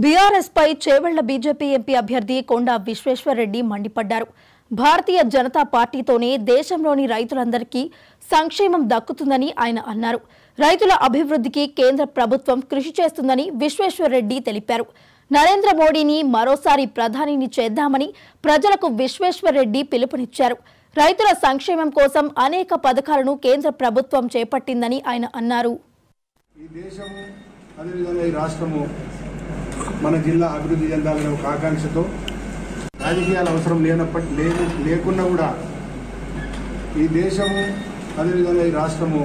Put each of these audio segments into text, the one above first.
BRS పై Chevella BJP MP అభ్యర్థి కొండా విశ్వేశ్వరరెడ్డి మండిపడ్డారు. భారతీయ జనతా పార్టీతోనే దేశంలోని రైతులందరికీ సంక్షేమం దక్కుతుందని ఆయన అన్నారు. రైతుల అభివృద్ధికి కేంద్ర ప్రభుత్వం కృషి చేస్తుందని విశ్వేశ్వరరెడ్డి తెలిపారు. నరేంద్ర మోడీని మరోసారి ప్రధానిని చేద్దామని ప్రజలకు విశ్వేశ్వరరెడ్డి పిలుపునిచ్చారు. రైతుల సంక్షేమం కోసం అనేక పథకాలను కేంద్ర ప్రభుత్వం చేపట్టిందని ఆయన అన్నారు. మన జిల్లా అభివృద్ధి చెందాలనే ఒక ఆకాంక్షతో రాజకీయాల అవసరం లేకున్నా కూడా ఈ దేశము అదేవిధంగా ఈ రాష్ట్రము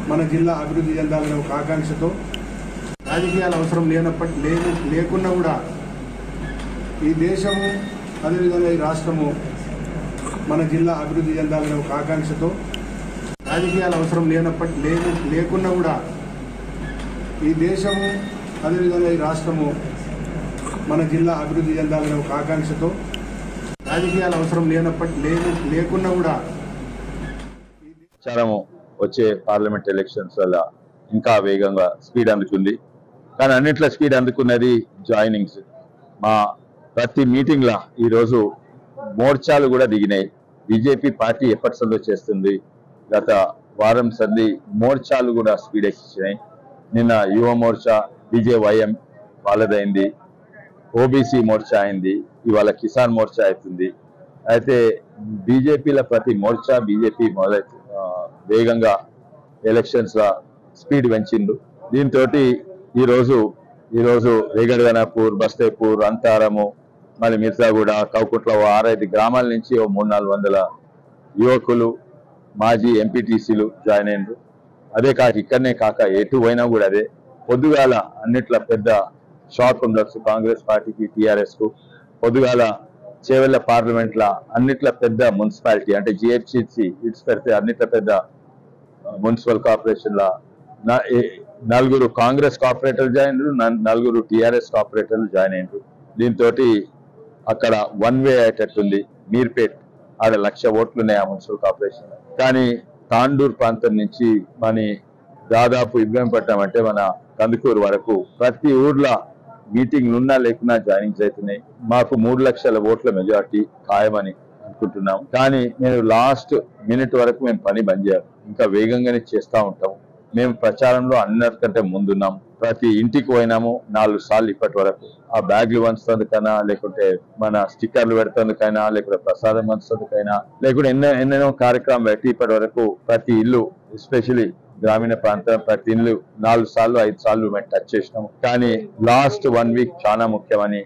మన జిల్లా అభివృద్ధి చెందాలనే ఒక ఆకాంక్షతో రాజకీయాల అవసరం లేకున్నా కూడా ఈ దేశము అదేవిధంగా ఈ రాష్ట్రము మన జిల్లా అభివృద్ధి చెందాలనే ఒక ఆకాంక్షతో రాజకీయాల అవసరం లేకున్నా కూడా ఈ దేశము అదేవిధంగా ఈ రాష్ట్రము మన జిల్లా అభివృద్ధి చెందాలనే ఒక ఆకాంక్షతో రాజకీయాల అవసరం లేకున్నా కూడా ప్రచారము వచ్చే పార్లమెంట్ ఎలక్షన్స్ వల్ల ఇంకా వేగంగా స్పీడ్ అందుకుంది. కానీ అన్నిట్లో స్పీడ్ అందుకున్నది జాయినింగ్స్. మా ప్రతి మీటింగ్లా ఈరోజు మోర్చాలు కూడా దిగినాయి. బీజేపీ పార్టీ ఎఫర్ట్స్ అందో చేస్తుంది. గత వారం సంది మోర్చాలు కూడా స్పీడ్ ఎక్కించినాయి. నిన్న యువ మోర్చా బీజేవైఎం వాళ్ళదైంది, ఓబీసీ మోర్చా అయింది, ఇవాళ కిసాన్ మోర్చా అవుతుంది. అయితే బీజేపీల ప్రతి మోర్చా బీజేపీ వేగంగా ఎలక్షన్స్ లా స్పీడ్ పెంచిండు. దీంతో ఈరోజు రేగడగనాపూర్, బస్తేపూర్, అంతారము, మళ్ళీ మిర్జాగూడ, కౌకుట్ల 6-5 గ్రామాల నుంచి 300-400 యువకులు మాజీ ఎంపీటీసీలు జాయిన్ అయినరు. అదే కాక ఇక్కడనే కాక ఎటు పోయినా కూడా అదే. పొద్దుగాల అన్నిట్ల పెద్ద షాక్ ఉండొచ్చు కాంగ్రెస్ పార్టీకి, టీఆర్ఎస్ కు. పొద్దుగాల చేవెళ్ల పార్లమెంట్ లా అన్నిట్ల పెద్ద మున్సిపాలిటీ అంటే జిహెచ్సి ఇట్స్ పెడితే అన్నిట్ల పెద్ద మున్సిపల్ కార్పొరేషన్ లా 4 కాంగ్రెస్ కార్పొరేటర్లు జాయిన్ అయ్యారు, 4 టీఆర్ఎస్ కార్పొరేటర్లు జాయిన్ అయ్యారు. దీంతో అక్కడ వన్ వే అయ్యేటట్టుంది. మీర్పేట్ ఆడ 1,00,000 ఓట్లు ఉన్నాయి ఆ మున్సిపల్ కార్పొరేషన్. కానీ తాండూర్ ప్రాంతం నుంచి మన దాదాపు ఇబ్రహీంపట్నం అంటే మన కందుకూరు వరకు ప్రతి ఊర్లో మీటింగ్లు ఉన్నా లేకున్నా జాయినింగ్స్ అవుతున్నాయి. మాకు 3 లక్షల ఓట్ల మెజార్టీ ఖాయమని అనుకుంటున్నాం. కానీ నేను లాస్ట్ మినిట్ వరకు మేము పని బంద్ చేయాలి, ఇంకా వేగంగానే చేస్తూ ఉంటాము. మేము ప్రచారంలో అందరికంటే ముందున్నాం. ప్రతి ఇంటికి పోయినాము 4 సార్లు ఇప్పటి వరకు. ఆ బ్యాగ్లు పంచుతందుకైనా, లేకుంటే మన స్టిక్కర్లు పెడుతుందుకైనా, లేకుంటే ప్రసాదం పంచుతందుకైనా, లేకుంటే ఎన్నెన్నో కార్యక్రమం పెట్టి ఇప్పటి వరకు ప్రతి ఇల్లు, ఎస్పెషలీ గ్రామీణ ప్రాంతం ప్రతి ఇల్లు 4 సార్లు 5 సార్లు మేము టచ్ చేసినాము. కానీ లాస్ట్ 1 వీక్ చాలా ముఖ్యమని